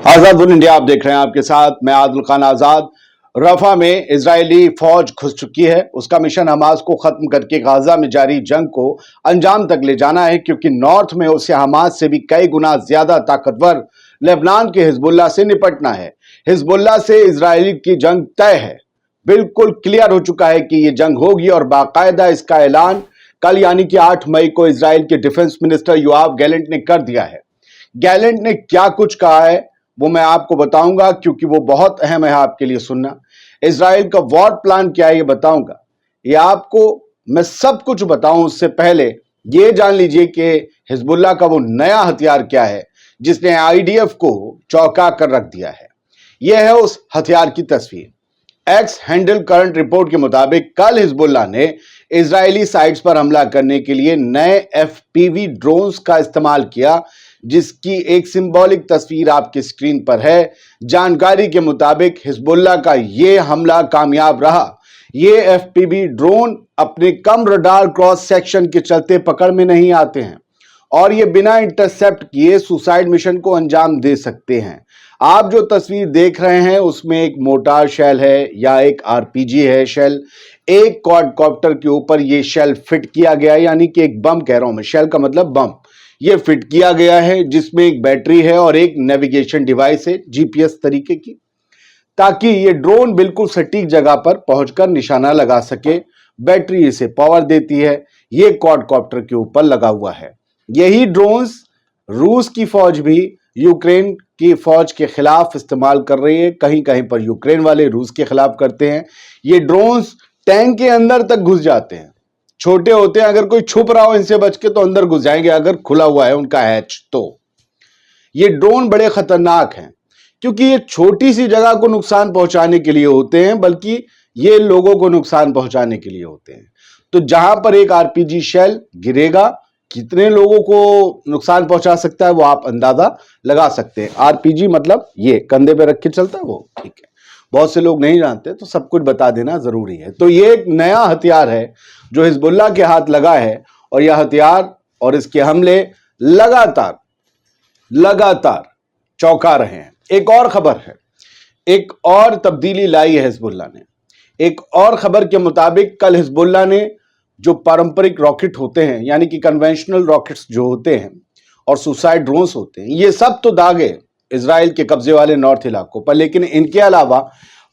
आजाद India आप देख रहे हैं, आपके साथ मैं आदिल खान आजाद। रफा में इजरायली फौज घुस चुकी है। उसका मिशन हमास को खत्म करके गाजा में जारी जंग को अंजाम तक ले जाना है, क्योंकि नॉर्थ में उसे हमास से भी कई गुना ज्यादा ताकतवर लेबनान के हिजबुल्लाह से निपटना है। हिजबुल्लाह से इजरायल की जंग तय है, बिल्कुल क्लियर हो चुका है कि यह जंग होगी और बाकायदा इसका ऐलान कल यानी कि 8 मई को इजरायल के डिफेंस मिनिस्टर योआव गैलेंट ने कर दिया है। गैलेंट ने क्या कुछ कहा है वो मैं आपको बताऊंगा, क्योंकि वो बहुत अहम है आपके लिए सुनना। इजराइल का वॉर प्लान क्या है ये बताऊंगा। ये आपको मैं सब कुछ बताऊं उससे पहले ये जान लीजिए कि हिजबुल्लाह का वो नया हथियार क्या है जिसने आईडीएफ को चौंका कर रख दिया है। यह है उस हथियार की तस्वीर। एक्स हैंडल करंट रिपोर्ट के मुताबिक कल हिजबुल्लाह ने इजरायली साइट्स पर हमला करने के लिए नए एफपीवी ड्रोन्स का इस्तेमाल किया, जिसकी एक सिंबॉलिक तस्वीर आपकी स्क्रीन पर है। जानकारी के मुताबिक हिजबुल्लाह का यह हमला कामयाब रहा। ये एफपीवी ड्रोन अपने कम रडार क्रॉस सेक्शन के चलते पकड़ में नहीं आते हैं और ये बिना इंटरसेप्ट किए सुसाइड मिशन को अंजाम दे सकते हैं। आप जो तस्वीर देख रहे हैं उसमें एक मोटार शेल है या एक आरपीजी है शेल। एक क्वाडकॉप्टर के ऊपर ये शेल फिट किया गया है, यानी कि एक बम कह रहा हूं मैं, शेल का मतलब बम। ये फिट किया गया है जिसमें एक बैटरी है और एक नेविगेशन डिवाइस है जीपीएस तरीके की, ताकि ये ड्रोन बिल्कुल सटीक जगह पर पहुंचकर निशाना लगा सके। बैटरी इसे पावर देती है। ये क्वाडकॉप्टर के ऊपर लगा हुआ है। यही ड्रोन्स रूस की फौज भी यूक्रेन की फौज के खिलाफ इस्तेमाल कर रही है। कहीं कहीं पर यूक्रेन वाले रूस के खिलाफ करते हैं। ये ड्रोन्स टैंक के अंदर तक घुस जाते हैं। छोटे होते हैं, अगर कोई छुप रहा हो इनसे बच के तो अंदर घुस जाएंगे, अगर खुला हुआ है उनका हैच तो। ये ड्रोन बड़े खतरनाक हैं क्योंकि ये छोटी सी जगह को नुकसान पहुंचाने के लिए होते हैं, बल्कि ये लोगों को नुकसान पहुंचाने के लिए होते हैं। तो जहां पर एक आरपीजी शेल गिरेगा कितने लोगों को नुकसान पहुंचा सकता है वो आप अंदाजा लगा सकते हैं। आरपीजी मतलब ये कंधे पे रख के चलता है वो, ठीक है। बहुत से लोग नहीं जानते तो सब कुछ बता देना जरूरी है। तो ये एक नया हथियार है जो हिजबुल्लाह के हाथ लगा है और यह हथियार और इसके हमले लगातार चौंका रहे हैं। एक और खबर है, एक और तब्दीली लाई है हिजबुल्लाह ने। एक और खबर के मुताबिक कल हिजबुल्लाह ने जो पारंपरिक रॉकेट होते हैं, यानी कि कन्वेंशनल रॉकेट्स जो होते हैं और सुसाइड ड्रोन्स होते हैं, ये सब तो दागे इजराइल के कब्जे वाले नॉर्थ इलाकों पर, लेकिन इनके अलावा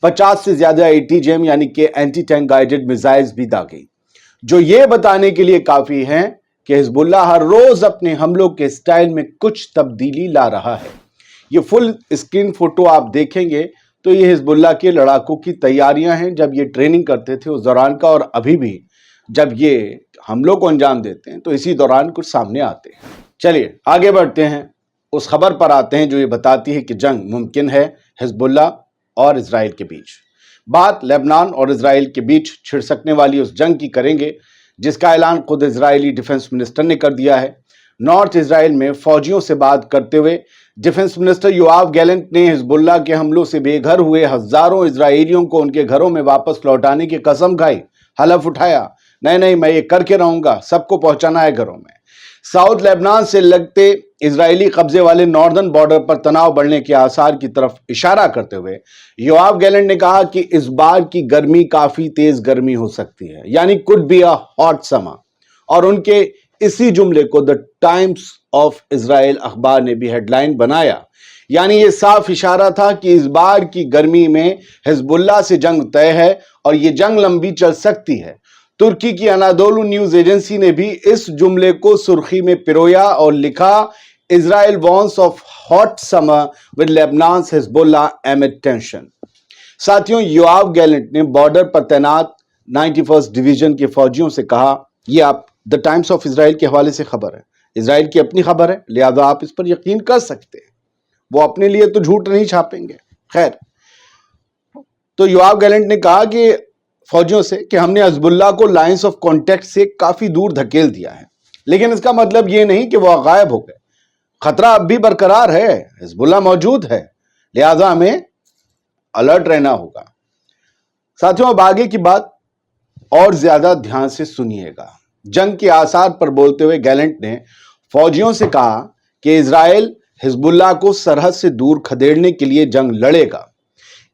50 से ज्यादा एटीजेम यानी कि एंटी टैंक गाइडेड मिसाइल्स भी दागे, जो ये बताने के लिए काफी हैं कि हिजबुल्लाह हर रोज अपने हमलों के स्टाइल में कुछ तब्दीली ला रहा है। ये फुल स्क्रीन फोटो आप देखेंगे तो ये हिजबुल्लाह के लड़ाकों की तैयारियां हैं जब ये ट्रेनिंग करते थे उस दौरान का, और अभी भी जब ये हमलों को अंजाम देते हैं तो इसी दौरान कुछ सामने आते हैं। चलिए आगे बढ़ते हैं, उस खबर पर आते हैं जो ये बताती है कि जंग मुमकिन है हिजबुल्लाह और इजराइल के बीच। बात लेबनान और इजराइल के बीच छिड़ सकने वाली उस जंग की करेंगे जिसका ऐलान खुद इजरायली डिफेंस मिनिस्टर ने कर दिया है। नॉर्थ इजराइल में फौजियों से बात करते हुए डिफेंस मिनिस्टर योआव गैलेंट ने हिजबुल्लाह के हमलों से बेघर हुए हजारों इजरायलियों को उनके घरों में वापस लौटाने की कसम खाई, हलफ उठाया, नहीं मैं ये करके रहूंगा, सबको पहुंचाना है घरों में। साउथ लेबनान से लगते इजरायली कब्जे वाले नॉर्दर्न बॉर्डर पर तनाव बढ़ने के आसार की तरफ इशारा करते हुए योआव गैलेंट ने कहा कि इस बार की गर्मी काफी तेज गर्मी हो सकती है, यानी could be a hot summer. और उनके इसी जुमले को द टाइम्स ऑफ इजराइल अखबार ने भी हेडलाइन बनाया, यानी ये साफ इशारा था कि इस बार की गर्मी में हिजबुल्लाह से जंग तय है और ये जंग लंबी चल सकती है। तुर्की की अनादोलू न्यूज एजेंसी ने भी इस जुमले को सुर्खी में पिरोया और लिखा, Israel warns of hot summer with Lebanon's Hezbollah amid tension. साथियों, योआव गैलेंट ने बॉर्डर पर तैनात 91st डिवीजन के फौजियों से कहा, यह आप द टाइम्स ऑफ इजराइल के हवाले से खबर है, इजराइल की अपनी खबर है, लिहाजा आप इस पर यकीन कर सकते हैं, वो अपने लिए तो झूठ नहीं छापेंगे। खैर, तो योआव गैलेंट ने कहा कि फौजियों से कि हमने हिजबुल्लाह को लाइंस ऑफ कॉन्टेक्ट से काफी दूर धकेल दिया है, लेकिन इसका मतलब यह नहीं कि वह गायब हो गए। खतरा अब भी बरकरार है, हिजबुल्लाह मौजूद है, लिहाजा हमें अलर्ट रहना होगा। साथियों, अब आगे की बात और ज्यादा ध्यान से सुनिएगा। जंग के आसार पर बोलते हुए गैलेंट ने फौजियों से कहा कि इजराइल हिजबुल्लाह को सरहद से दूर खदेड़ने के लिए जंग लड़ेगा।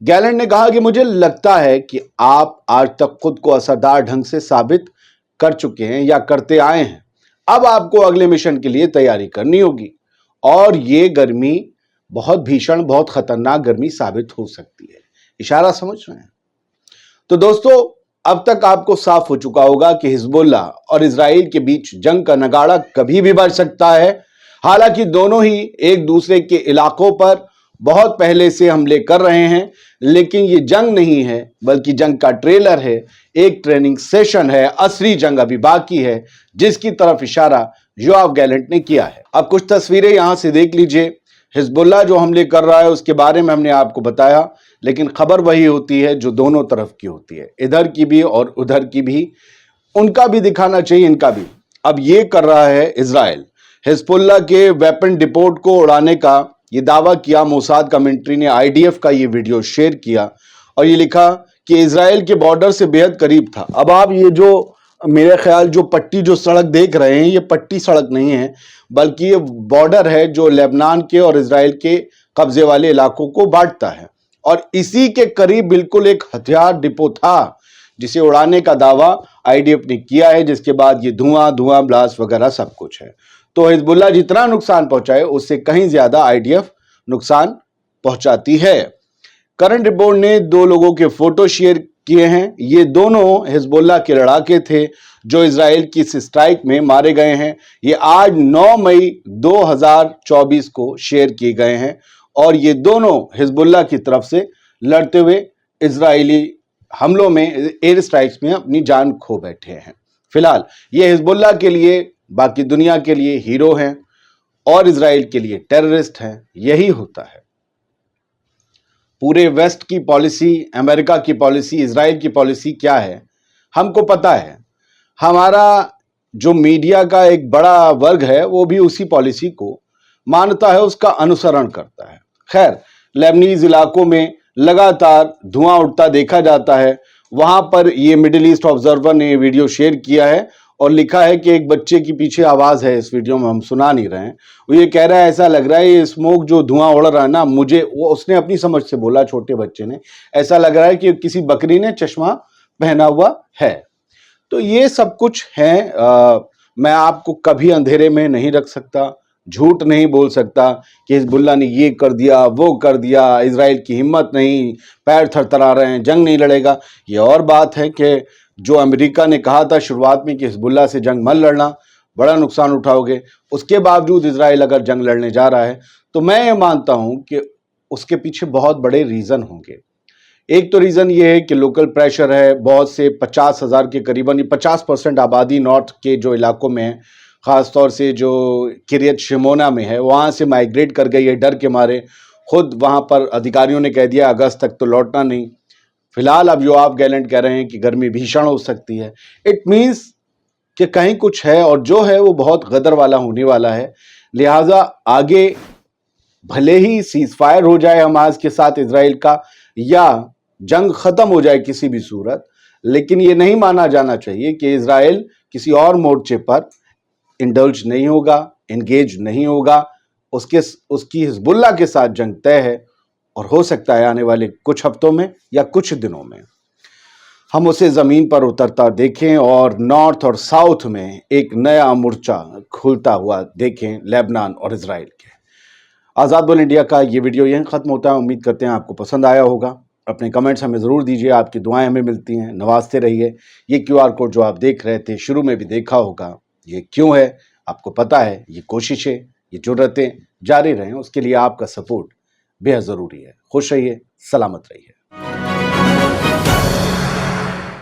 गैलेंट ने कहा कि मुझे लगता है कि आप आज तक खुद को असरदार ढंग से साबित कर चुके हैं या करते आए हैं। अब आपको अगले मिशन के लिए तैयारी करनी होगी और ये गर्मी बहुत भीषण, बहुत खतरनाक गर्मी साबित हो सकती है। इशारा समझ रहे हैं? तो दोस्तों, अब तक आपको साफ हो चुका होगा कि हिजबुल्लाह और इजराइल के बीच जंग का नगाड़ा कभी भी बज सकता है। हालांकि दोनों ही एक दूसरे के इलाकों पर बहुत पहले से हमले कर रहे हैं, लेकिन ये जंग नहीं है बल्कि जंग का ट्रेलर है, एक ट्रेनिंग सेशन है। असली जंग अभी बाकी है, जिसकी तरफ इशारा योआव गैलेंट ने किया है। अब कुछ तस्वीरें यहां से देख लीजिए। हिजबुल्लाह जो हमले कर रहा है उसके बारे में हमने आपको बताया, लेकिन खबर वही होती है जो दोनों तरफ की होती है, इधर की भी और उधर की भी। उनका भी दिखाना चाहिए, इनका भी। अब ये कर रहा है इजराइल। हिजबुल्लाह के वेपन डिपोट को उड़ाने का ये दावा किया। मोसाद का मिलिट्री ने आईडीएफ का ये वीडियो शेयर किया और ये लिखा कि इजराइल के बॉर्डर से बेहद करीब था। अब आप ये जो मेरे ख्याल जो पट्टी जो सड़क देख रहे हैं, ये पट्टी सड़क नहीं है बल्कि ये बॉर्डर है जो लेबनान के और इजराइल के कब्जे वाले इलाकों को बांटता है। और इसी के करीब बिल्कुल एक हथियार डिपो था जिसे उड़ाने का दावा आईडीएफ ने किया है, जिसके बाद ये धुआं ब्लास्ट वगैरह सब कुछ है। तो हिजबुल्लाह जितना नुकसान पहुंचाए उससे कहीं ज्यादा आईडीएफ नुकसान पहुंचाती है। करंट रिपोर्ट ने 2 लोगों के फोटो शेयर किए हैं। ये दोनों हिजबुल्लाह के लड़ाके थे जो इजराइल की स्ट्राइक में मारे गए हैं। ये आज 9 मई 2024 को शेयर किए गए हैं और ये दोनों हिजबुल्लाह की तरफ से लड़ते हुए इजरायली हमलों में, एयर स्ट्राइक्स में अपनी जान खो बैठे हैं। फिलहाल ये हिजबुल्लाह के लिए, बाकी दुनिया के लिए हीरो हैं और इजराइल के लिए टेररिस्ट हैं। यही होता है। पूरे वेस्ट की पॉलिसी, अमेरिका की पॉलिसी, इजराइल की पॉलिसी क्या है हमको पता है। हमारा जो मीडिया का एक बड़ा वर्ग है वो भी उसी पॉलिसी को मानता है, उसका अनुसरण करता है। खैर, लेबनीज इलाकों में लगातार धुआं उठता देखा जाता है। वहां पर ये मिडिल ईस्ट ऑब्जर्वर ने वीडियो शेयर किया है और लिखा है कि एक बच्चे की पीछे आवाज है, इस वीडियो में हम सुना नहीं रहे हैं। वो ये कह रहा है, ऐसा लग रहा है ये स्मोक जो धुआं उड़ रहा है ना, मुझे, वो उसने अपनी समझ से बोला, छोटे बच्चे ने, ऐसा लग रहा है कि किसी बकरी ने चश्मा पहना हुआ है। तो ये सब कुछ है। मैं आपको कभी अंधेरे में नहीं रख सकता, झूठ नहीं बोल सकता कि हिजबुल्लाह ने ये कर दिया, वो कर दिया, इजराइल की हिम्मत नहीं, पैर थरथरा रहे हैं, जंग नहीं लड़ेगा। ये और बात है कि जो अमेरिका ने कहा था शुरुआत में कि हिजबुल्लाह से जंग मत लड़ना, बड़ा नुकसान उठाओगे, उसके बावजूद इजराइल अगर जंग लड़ने जा रहा है तो मैं ये मानता हूं कि उसके पीछे बहुत बड़े रीज़न होंगे। एक तो रीज़न ये है कि लोकल प्रेशर है। बहुत से 50,000 के करीबन 50% आबादी नॉर्थ के जो इलाकों में है, ख़ासतौर से जो किरियत शिमोना में है, वहाँ से माइग्रेट कर गई है डर के मारे। खुद वहाँ पर अधिकारियों ने कह दिया अगस्त तक तो लौटना नहीं। फिलहाल अब योआव गैलेंट कह रहे हैं कि गर्मी भीषण हो सकती है। इट मीन्स कि कहीं कुछ है और जो है वो बहुत गदर वाला होने वाला है। लिहाजा आगे भले ही सीज फायर हो जाए हमास के साथ इजराइल का, या जंग खत्म हो जाए किसी भी सूरत, लेकिन ये नहीं माना जाना चाहिए कि इजराइल किसी और मोर्चे पर इंडल्ज नहीं होगा, एंगेज नहीं होगा। उसकी हिजबुल्लाह के साथ जंग तय है और हो सकता है आने वाले कुछ हफ्तों में या कुछ दिनों में हम उसे जमीन पर उतरता देखें और नॉर्थ और साउथ में एक नया मोर्चा खुलता हुआ देखें, लेबनान और इजराइल के। आज़ाद बोल इंडिया का ये वीडियो यहीं ख़त्म होता है। उम्मीद करते हैं आपको पसंद आया होगा। अपने कमेंट्स हमें ज़रूर दीजिए, आपकी दुआएं हमें मिलती हैं। नवाजते रहिए। ये QR कोड जो आप देख रहे थे, शुरू में भी देखा होगा, ये क्यों है आपको पता है। ये कोशिशें, ये जुर्रतें जारी रहें, उसके लिए आपका सपोर्ट बेहद ज़रूरी है। खुश रहिए, सलामत रहिए।